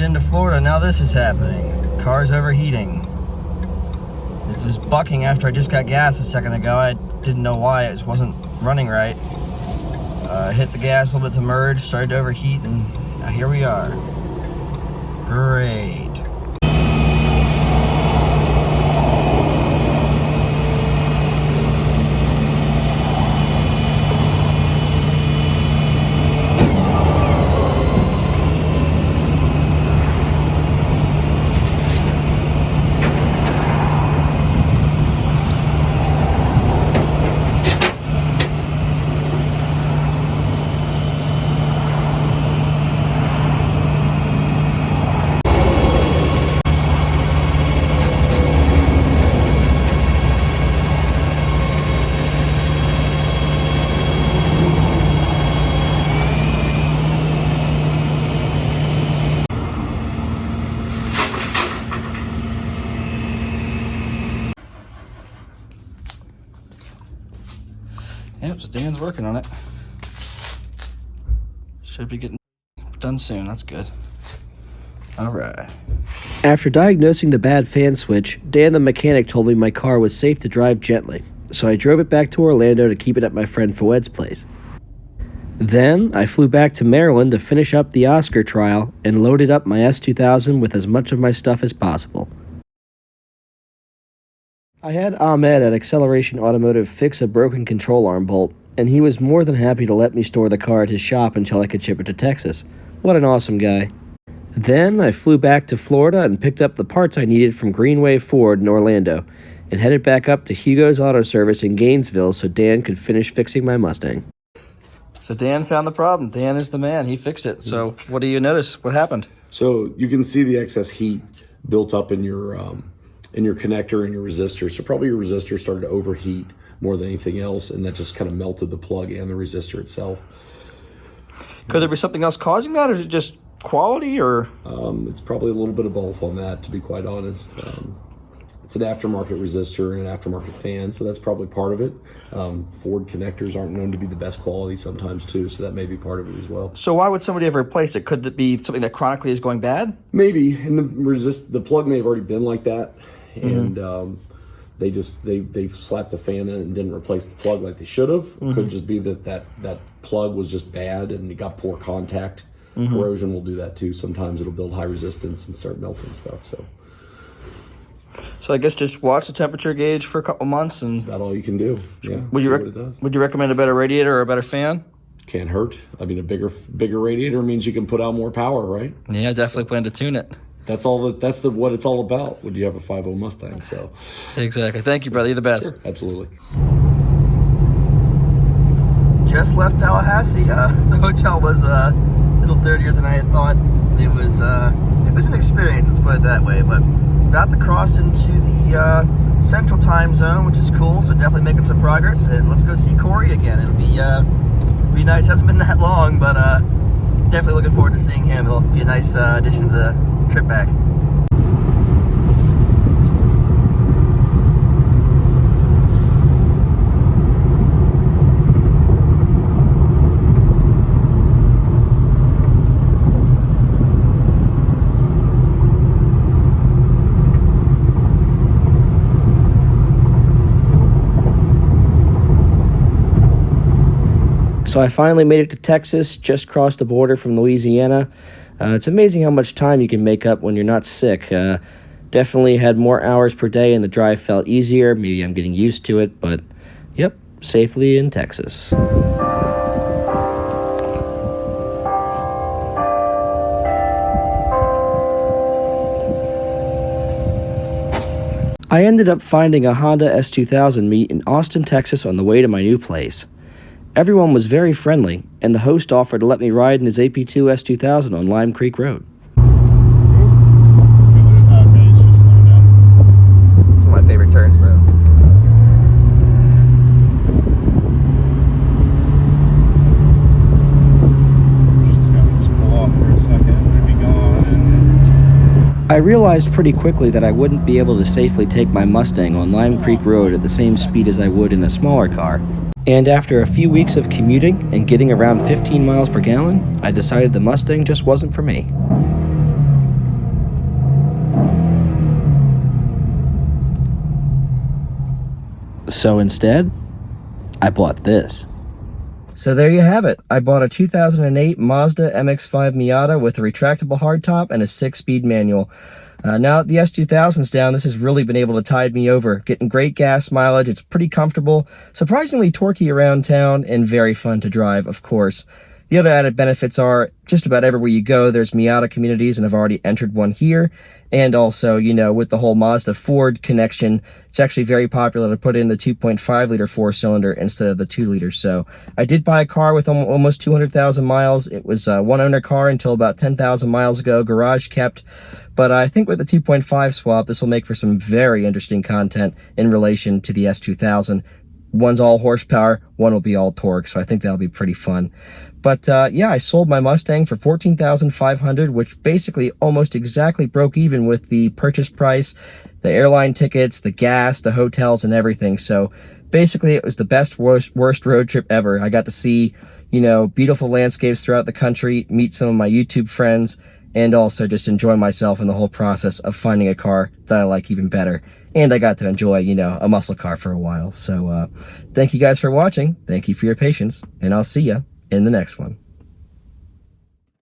into Florida, now this is happening. Car's overheating. It was bucking after I just got gas a second ago. I didn't know why, it just wasn't running right. Hit the gas a little bit to merge, started to overheat, and now here we are. Great. Yep, so Dan's working on it. Should be getting done soon, that's good. All right. After diagnosing the bad fan switch, Dan the mechanic told me my car was safe to drive gently, so I drove it back to Orlando to keep it at my friend Fouad's place. Then, I flew back to Maryland to finish up the Oscar trial and loaded up my S2000 with as much of my stuff as possible. I had Ahmed at Acceleration Automotive fix a broken control arm bolt, and he was more than happy to let me store the car at his shop until I could ship it to Texas. What an awesome guy. Then I flew back to Florida and picked up the parts I needed from Greenway Ford in Orlando, and headed back up to Hugo's Auto Service in Gainesville so Dan could finish fixing my Mustang. So Dan found the problem. Dan is the man, he fixed it. So what do you notice? What happened? So you can see the excess heat built up in your connector and your resistor. So probably your resistor started to overheat more than anything else, and that just kind of melted the plug and the resistor itself. Could there be something else causing that, or is it just quality, or? It's probably a little bit of both on that, to be quite honest. It's an aftermarket resistor and an aftermarket fan, so that's probably part of it. Ford connectors aren't known to be the best quality sometimes too, so that may be part of it as well. So why would somebody ever replace it? Could it be something that chronically is going bad? Maybe, and the plug may have already been like that, and they slapped the fan in and didn't replace the plug like they should have. It could just be that plug was just bad and it got poor contact. Corrosion will do that too. Sometimes it'll build high resistance and start melting stuff. So I guess just watch the temperature gauge for a couple months, and that's about all you can do. Yeah. Would you recommend a better radiator or a better fan? Can't hurt. I mean, a bigger radiator means you can put out more power, right? Yeah, I definitely plan to tune it. That's what it's all about when you have a 5.0 Mustang. So exactly. Thank you, brother. You're the best. Sure, absolutely. Just left Tallahassee. The hotel was a little dirtier than I had thought. It was an experience, let's put it that way. But about to cross into the central time zone, which is cool. So definitely making some progress. And let's go see Corey again. It'll be nice. It hasn't been that long, but definitely looking forward to seeing him. It'll be a nice addition to the trip back. So I finally made it to Texas, just crossed the border from Louisiana. It's amazing how much time you can make up when you're not sick. Definitely had more hours per day and the drive felt easier. Maybe I'm getting used to it, but yep, safely in Texas. I ended up finding a Honda S2000 meet in Austin, Texas on the way to my new place. Everyone was very friendly, and the host offered to let me ride in his AP1 S2000 on Lime Creek Road. It's one of my favorite turns, though. Just gotta pull off for a second and be gone. I realized pretty quickly that I wouldn't be able to safely take my Mustang on Lime Creek Road at the same speed as I would in a smaller car. And after a few weeks of commuting and getting around 15 miles per gallon, I decided the Mustang just wasn't for me. So instead, I bought this. So there you have it. I bought a 2008 Mazda MX-5 Miata with a retractable hardtop and a 6-speed manual. Now that the S2000's down, this has really been able to tide me over. Getting great gas mileage, it's pretty comfortable, surprisingly torquey around town, and very fun to drive, of course. The other added benefits are, just about everywhere you go, there's Miata communities, and I've already entered one here. And also, you know, with the whole Mazda Ford connection, it's actually very popular to put in the 2.5-liter 4-cylinder instead of the 2-liter. So I did buy a car with almost 200,000 miles. It was a one-owner car until about 10,000 miles ago, garage kept. But I think with the 2.5 swap, this will make for some very interesting content in relation to the S2000. One's all horsepower, one will be all torque, so I think that'll be pretty fun. But yeah, I sold my Mustang for $14,500, which basically almost exactly broke even with the purchase price, the airline tickets, the gas, the hotels, and everything. So basically, it was the best, worst road trip ever. I got to see, you know, beautiful landscapes throughout the country, meet some of my YouTube friends, and also just enjoy myself in the whole process of finding a car that I like even better. And I got to enjoy, you know, a muscle car for a while. So thank you guys for watching. Thank you for your patience, and I'll see ya in the next one.